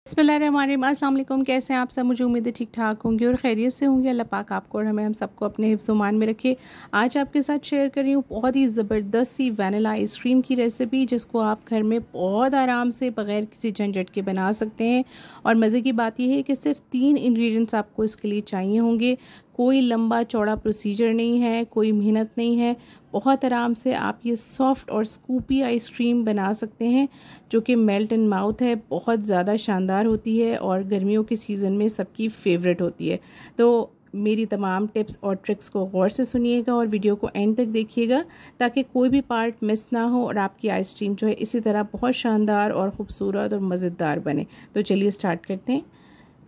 बिस्मिल्लाहिर्रहमानिर्रहीम। अस्सलाम वालेकुम। कैसे हैं आप सब? मुझे उम्मीद है ठीक ठाक होंगे और खैरियत से होंगे। अल्लाह पाक आपको और हम सबको अपने हिफ्ज़-ओ-मान में रखे। आज आपके साथ शेयर कर रही हूँ बहुत ही ज़बरदस्त सी वैनिला आइसक्रीम की रेसिपी, जिसको आप घर में बहुत आराम से बग़ैर किसी झंझट के बना सकते हैं। और मज़े की बात यह है कि सिर्फ 3 इंग्रेडिएंट्स आपको इसके लिए चाहिए होंगे। कोई लंबा चौड़ा प्रोसीजर नहीं है, कोई मेहनत नहीं है। बहुत आराम से आप ये सॉफ़्ट और स्कूपी आइसक्रीम बना सकते हैं, जो कि मेल्ट इन माउथ है। बहुत ज़्यादा शानदार होती है और गर्मियों के सीज़न में सबकी फेवरेट होती है। तो मेरी तमाम टिप्स और ट्रिक्स को गौर से सुनिएगा और वीडियो को एंड तक देखिएगा, ताकि कोई भी पार्ट मिस ना हो और आपकी आइसक्रीम जो है इसी तरह बहुत शानदार और ख़ूबसूरत और मज़ेदार बने। तो चलिए स्टार्ट करते हैं।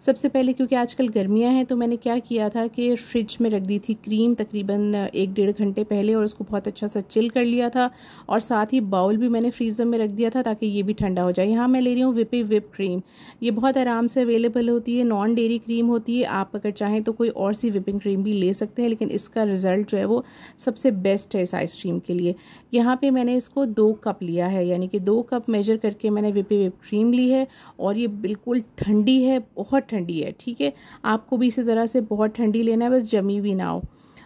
सबसे पहले, क्योंकि आजकल गर्मियां हैं, तो मैंने क्या किया था कि फ्रिज में रख दी थी क्रीम तकरीबन 1-1.5 घंटे पहले, और उसको बहुत अच्छा सा चिल कर लिया था। और साथ ही बाउल भी मैंने फ्रीज़र में रख दिया था ताकि ये भी ठंडा हो जाए। यहाँ मैं ले रही हूँ विप क्रीम। ये बहुत आराम से अवेलेबल होती है, नॉन डेयरी क्रीम होती है। आप अगर चाहें तो कोई और सी विपिंग क्रीम भी ले सकते हैं, लेकिन इसका रिज़ल्ट जो है वो सबसे बेस्ट है इस आइसक्रीम के लिए। यहाँ पर मैंने इसको 2 कप लिया है, यानी कि 2 कप मेजर करके मैंने विप क्रीम ली है। और ये बिल्कुल ठंडी है, बहुत ठंडी है। ठीक है, आपको भी इसी तरह से बहुत ठंडी लेना है, बस जमी भी ना हो।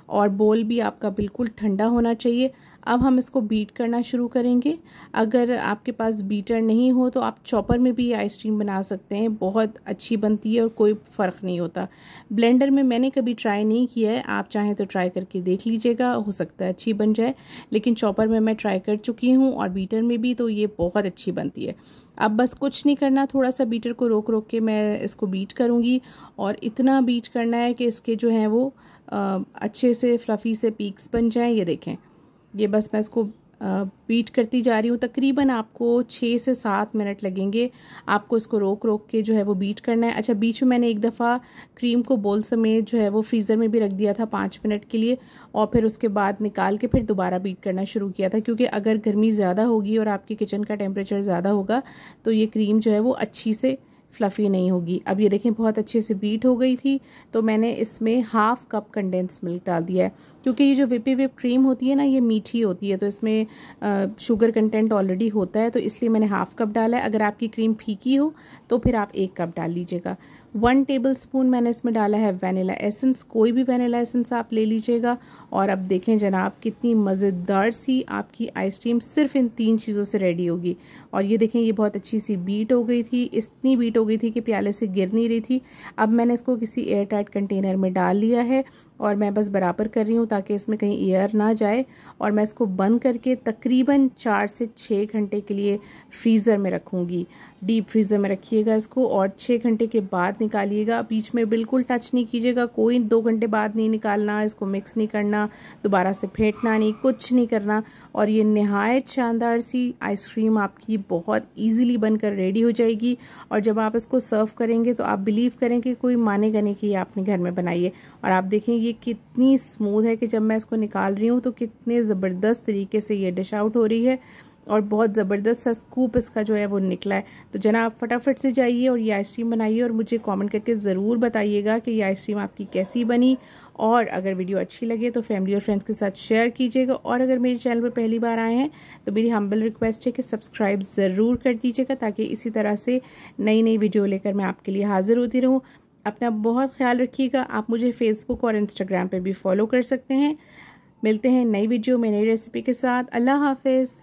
और बोल भी आपका बिल्कुल ठंडा होना चाहिए। अब हम इसको बीट करना शुरू करेंगे। अगर आपके पास बीटर नहीं हो तो आप चॉपर में भी आइसक्रीम बना सकते हैं, बहुत अच्छी बनती है और कोई फ़र्क नहीं होता। ब्लेंडर में मैंने कभी ट्राई नहीं किया है, आप चाहें तो ट्राई करके देख लीजिएगा, हो सकता है अच्छी बन जाए। लेकिन चॉपर में मैं ट्राई कर चुकी हूँ और बीटर में भी, तो ये बहुत अच्छी बनती है। अब बस कुछ नहीं करना, थोड़ा सा बीटर को रोक रोक के मैं इसको बीट करूँगी। और इतना बीट करना है कि इसके जो हैं वो अच्छे से फ्लफ़ी से पीक्स बन जाएं। ये देखें, ये बस मैं इसको बीट करती जा रही हूँ। तकरीबन आपको 6 से 7 मिनट लगेंगे। आपको इसको रोक रोक के जो है वो बीट करना है। अच्छा, बीच में मैंने एक दफ़ा क्रीम को बोल समेत जो है वो फ्रीज़र में भी रख दिया था 5 मिनट के लिए, और फिर उसके बाद निकाल के फिर दोबारा बीट करना शुरू किया था, क्योंकि अगर गर्मी ज़्यादा होगी और आपके किचन का टेम्परेचर ज़्यादा होगा तो ये क्रीम जो है वो अच्छी से फ्लफ़ी नहीं होगी। अब ये देखें, बहुत अच्छे से बीट हो गई थी, तो मैंने इसमें हाफ़ कप कंडेंस मिल्क डाल दिया है। क्योंकि ये जो विप क्रीम होती है ना, ये मीठी होती है, तो इसमें शुगर कंटेंट ऑलरेडी होता है, तो इसलिए मैंने हाफ़ कप डाला है। अगर आपकी क्रीम फीकी हो तो फिर आप 1 कप डाल लीजिएगा। 1 टेबलस्पून मैंने इसमें डाला है वैनिला एसेंस। कोई भी वैनिला एसेंस आप ले लीजिएगा। और अब देखें जनाब, कितनी मज़ेदार सी आपकी आइसक्रीम सिर्फ इन 3 चीज़ों से रेडी होगी। और ये देखें, ये बहुत अच्छी सी बीट हो गई थी, इतनी बीट हो गई थी कि प्याले से गिर नहीं रही थी। अब मैंने इसको किसी एयर टाइट कंटेनर में डाल लिया है और मैं बस बराबर कर रही हूँ ताकि इसमें कहीं एयर ना जाए। और मैं इसको बंद करके तकरीबन 4 से 6 घंटे के लिए फ्रीज़र में रखूँगी। डीप फ्रीज़र में रखिएगा इसको, और 6 घंटे के बाद निकालिएगा। बीच में बिल्कुल टच नहीं कीजिएगा, कोई 2 घंटे बाद नहीं निकालना, इसको मिक्स नहीं करना, दोबारा से फेंटना नहीं, कुछ नहीं करना। और ये नहायत शानदार सी आइसक्रीम आपकी बहुत ईज़िली बनकर रेडी हो जाएगी। और जब आप इसको सर्व करेंगे तो आप बिलीव करेंगे, कोई मानेगा नहीं कि ये आपने घर में बनाई है। और आप देखें ये कितनी स्मूथ है कि जब मैं इसको निकाल रही हूँ तो कितने ज़बरदस्त तरीके से ये डिश आउट हो रही है, और बहुत ज़बरदस्त सा स्कूप इसका जो है वो निकला है। तो जनाब फटाफट से जाइए और ये आइसक्रीम बनाइए और मुझे कमेंट करके ज़रूर बताइएगा कि ये आइसक्रीम आपकी कैसी बनी। और अगर वीडियो अच्छी लगे तो फैमिली और फ्रेंड्स के साथ शेयर कीजिएगा। और अगर मेरे चैनल पर पहली बार आए हैं तो मेरी हम्बल रिक्वेस्ट है कि सब्सक्राइब ज़रूर कर दीजिएगा, ताकि इसी तरह से नई नई वीडियो लेकर मैं आपके लिए हाज़िर होती रहूँ। अपना बहुत ख्याल रखिएगा। आप मुझे फ़ेसबुक और इंस्टाग्राम पे भी फॉलो कर सकते हैं। मिलते हैं नई वीडियो में नई रेसिपी के साथ। अल्लाह हाफ़िज़।